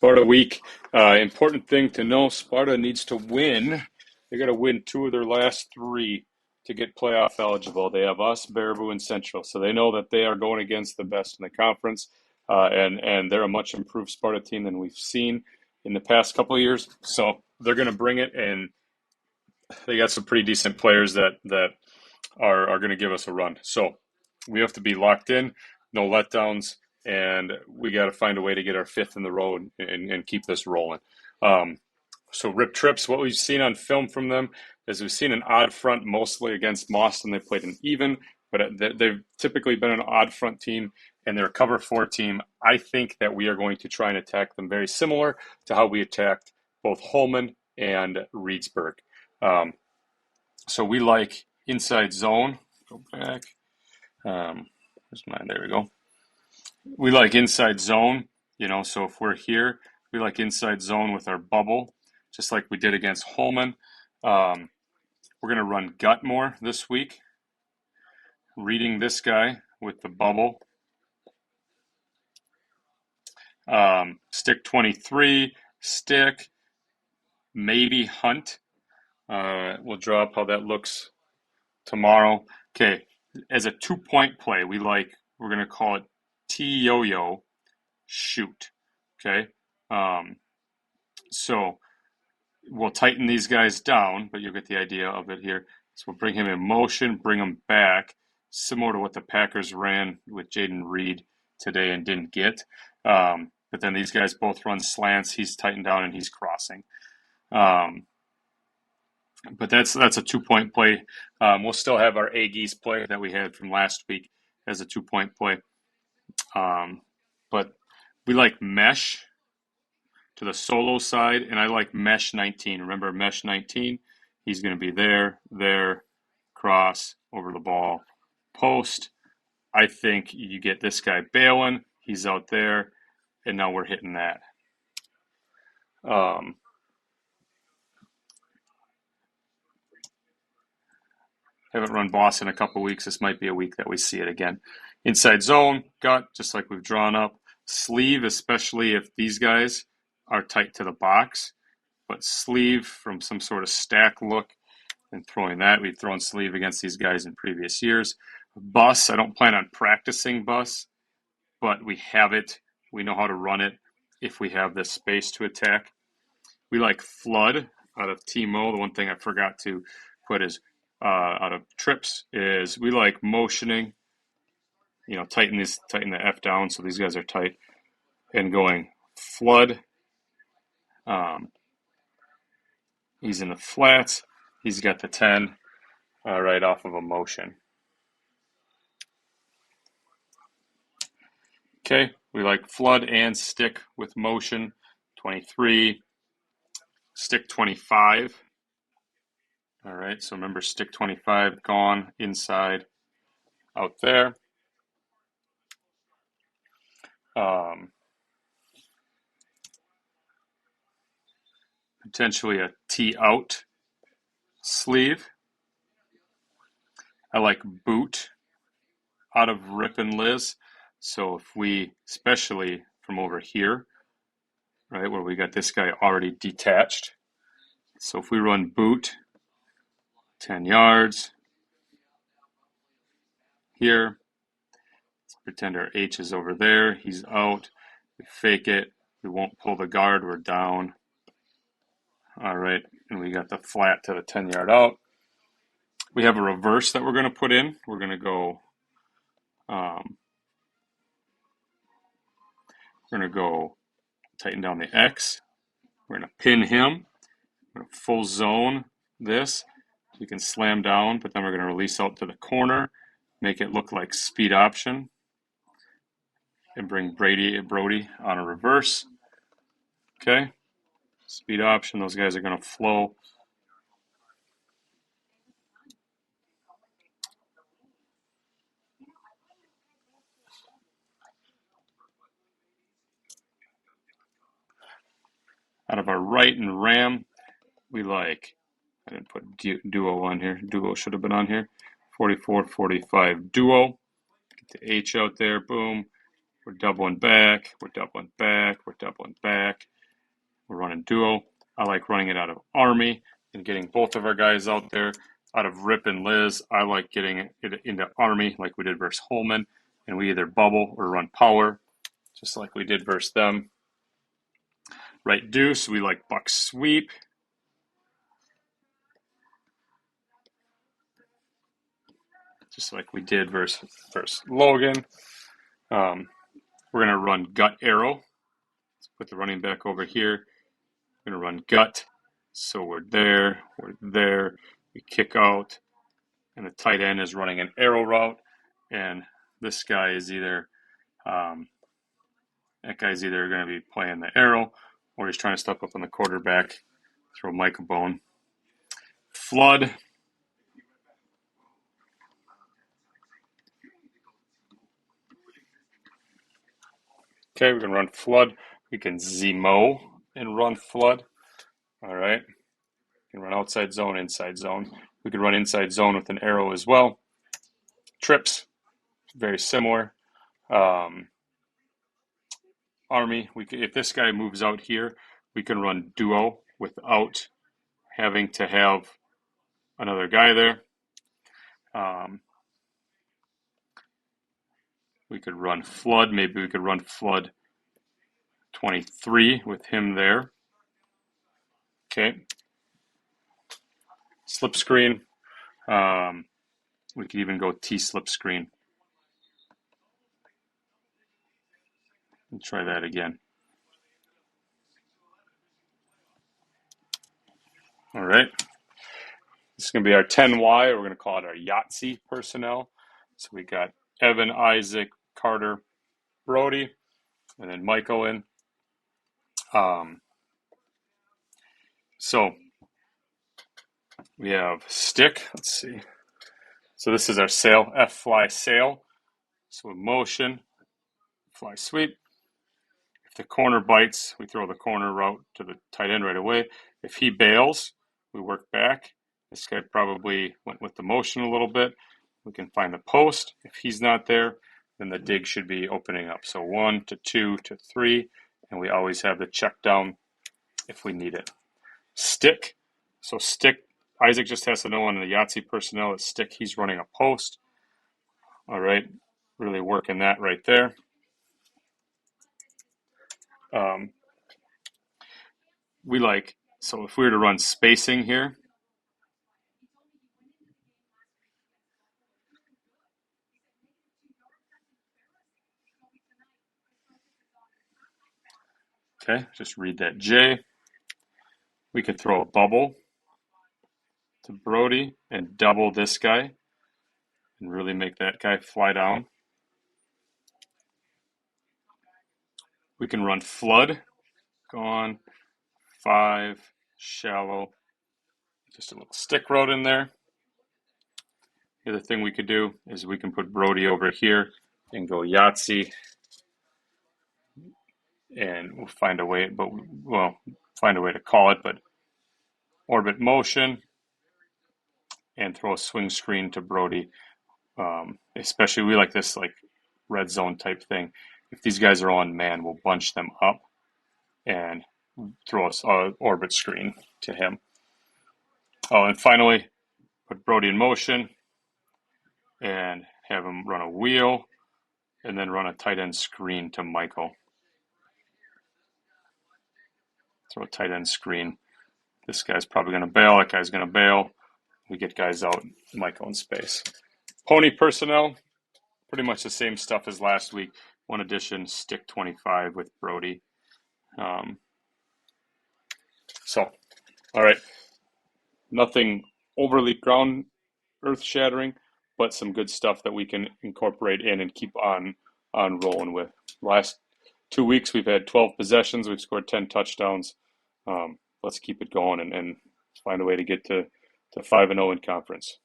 Sparta week. Important thing to know, Sparta needs to win. They got to win 2 of their last 3 to get playoff eligible. They have us, Baraboo, and Central. So they know that they are going against the best in the conference. And they're a much improved Sparta team than we've seen in the past couple of years. So they're going to bring it, and they got some pretty decent players that are going to give us a run. So we have to be locked in, no letdowns, and we got to find a way to get our 5th in the row and keep this rolling. So Rip Trips, what we've seen on film from them is we've seen an odd front mostly against Boston. They played an even, but they've typically been an odd front team, and they're a cover 4 team. I think that we are going to try and attack them very similar to how we attacked both Holman and Reedsburg. So we like inside zone. Go back. Where's mine? There we go. We like inside zone, so if we're here, we like inside zone with our bubble, just like we did against Holman. We're going to run gut more this week, reading this guy with the bubble. Stick 23, stick, maybe hunt. We'll draw up how that looks tomorrow. Okay, as a 2-point play, we're going to call it T-yo-yo shoot. Okay, so we'll tighten these guys down, but you'll get the idea of it here. So we'll bring him in motion, bring him back, similar to what the Packers ran with Jaden Reed today and didn't get. But then these guys both run slants. He's tightened down and he's crossing. But that's a 2-point play. We'll still have our Aggies play that we had from last week as a 2-point play. But we like mesh to the solo side, and I like mesh 19. Remember mesh 19? He's going to be there, cross, over the ball, post. I think you get this guy bailing. He's out there, and now we're hitting that. Haven't run boss in a couple weeks. This might be a week that we see it again. Inside zone, gut, just like we've drawn up. Sleeve, especially if these guys are tight to the box. But sleeve from some sort of stack look and throwing that. We've thrown sleeve against these guys in previous years. Bus, I don't plan on practicing bus, but we have it. We know how to run it if we have the space to attack. We like flood out of T-Mo. The one thing I forgot to put is out of trips is we like motioning, tighten the F down so these guys are tight, and going flood. He's in the flats. He's got the 10 right off of a motion. Okay, we like flood and stick with motion. 23, stick 25. All right, so remember stick 25 gone inside out there. Potentially a T out sleeve. I like boot out of Rip and Liz. So if we, especially from over here, right, where we got this guy already detached. So if we run boot 10 yards here, let's pretend our H is over there. He's out. We fake it. We won't pull the guard. We're down. All right, and we got the flat to the 10-yard out. We have a reverse that we're going to put in. We're going to go tighten down the X. We're going to pin him. We're going to full zone this. We can slam down, but then we're going to release out to the corner, make it look like speed option, and bring Brody on a reverse. Okay, speed option. Those guys are going to flow. Out of our right and ram, we like, I didn't put duo on here. Duo should have been on here. 44, 45 duo. Get the H out there, boom. We're doubling back, we're doubling back, we're doubling back. We're running duo. I like running it out of Army and getting both of our guys out there. Out of Rip and Liz, I like getting it into Army like we did versus Holman, and we either bubble or run power, just like we did versus them. Right deuce, we like buck sweep. Just like we did versus Logan. We're going to run gut arrow. Let's put the running back over here. We're going to run gut. So we're there, we kick out, and the tight end is running an arrow route, and this guy is either, that guy's either going to be playing the arrow, or he's trying to step up on the quarterback, throw Mike a bone. Flood. Okay, we can run flood. We can Zemo and run flood. All right. We can run outside zone, inside zone. We can run inside zone with an arrow as well. Trips, very similar. Army, if this guy moves out here, we can run duo without having to have another guy there. We could run flood. Maybe we could run flood 23 with him there. Okay. Slip screen. We could even go T slip screen. And try that again. All right. This is going to be our 10Y. We're going to call it our Yahtzee personnel. So we got Evan, Isaac, Carter, Brody, and then Michael in. So we have stick. Let's see. So this is our sail, F fly sail. So with motion, fly sweep. If the corner bites, we throw the corner route to the tight end right away. If he bails, we work back. This guy probably went with the motion a little bit. We can find the post. If he's not there, then the dig should be opening up. So 1 to 2 to 3, and we always have the check down if we need it. Stick. So stick, Isaac just has to know on the Yahtzee personnel that stick, he's running a post. All right, really working that right there. We like, so if we were to run spacing here, okay, just read that J. We could throw a bubble to Brody and double this guy and really make that guy fly down. We can run flood, gone, 5, shallow, just a little stick road in there. The other thing we could do is we can put Brody over here and go Yahtzee, and we'll find a way, but well, find a way to call it, but orbit motion and throw a swing screen to Brody. Especially we like this like red zone type thing. If these guys are on man, we'll bunch them up and throw a orbit screen to him. Oh, and finally, put Brody in motion and have him run a wheel and then run a tight end screen to Michael. Throw a tight end screen. This guy's probably going to bail. That guy's going to bail. We get guys out, Michael in space. Pony personnel, pretty much the same stuff as last week. One addition, stick 25 with Brody. So, all right. Nothing overly ground earth shattering, but some good stuff that we can incorporate in and keep on rolling with. Last 2 weeks, we've had 12 possessions. We've scored 10 touchdowns. Let's keep it going and find a way to get to 5-0 in conference.